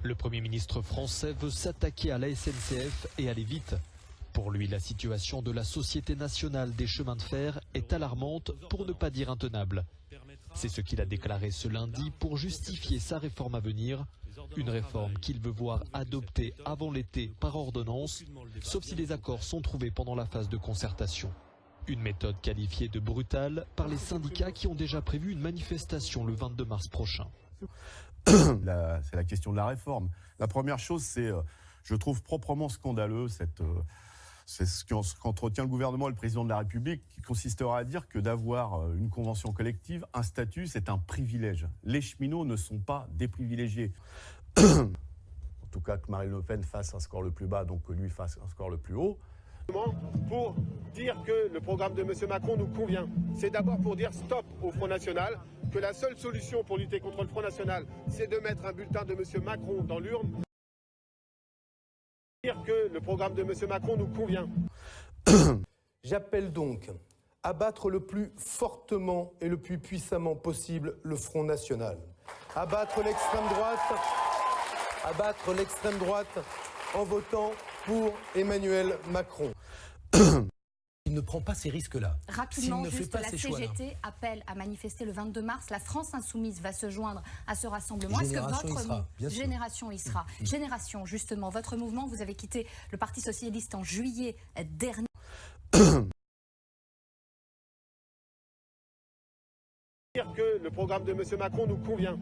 Le Premier ministre français veut s'attaquer à la SNCF et aller vite. Pour lui, la situation de la Société nationale des chemins de fer est alarmante, pour ne pas dire intenable. C'est ce qu'il a déclaré ce lundi pour justifier sa réforme à venir. Une réforme qu'il veut voir adoptée avant l'été par ordonnance, sauf si les accords sont trouvés pendant la phase de concertation. Une méthode qualifiée de brutale par les syndicats qui ont déjà prévu une manifestation le 22 mars prochain. C'est la question de la réforme. La première chose, c'est, je trouve proprement scandaleux, c'est ce qu'entretient le gouvernement et le président de la République, qui consistera à dire que d'avoir une convention collective, un statut, c'est un privilège. Les cheminots ne sont pas des privilégiés. En tout cas, que Marine Le Pen fasse un score le plus bas, donc que lui fasse un score le plus haut. Pour dire que le programme de M. Macron nous convient. C'est d'abord pour dire stop au Front National, que la seule solution pour lutter contre le Front National, c'est de mettre un bulletin de M. Macron dans l'urne. Dire que le programme de M. Macron nous convient. J'appelle donc à battre le plus fortement et le plus puissamment possible le Front National. À battre l'extrême droite en votant pour Emmanuel Macron. Il ne prend pas ces risques-là. Rapidement, juste la CGT appelle à manifester le 22 mars. La France Insoumise va se joindre à ce rassemblement. Est-ce que votre Génération y sera. Génération, justement, votre mouvement, vous avez quitté le Parti Socialiste en juillet dernier. Dire que le programme de M. Macron nous convient.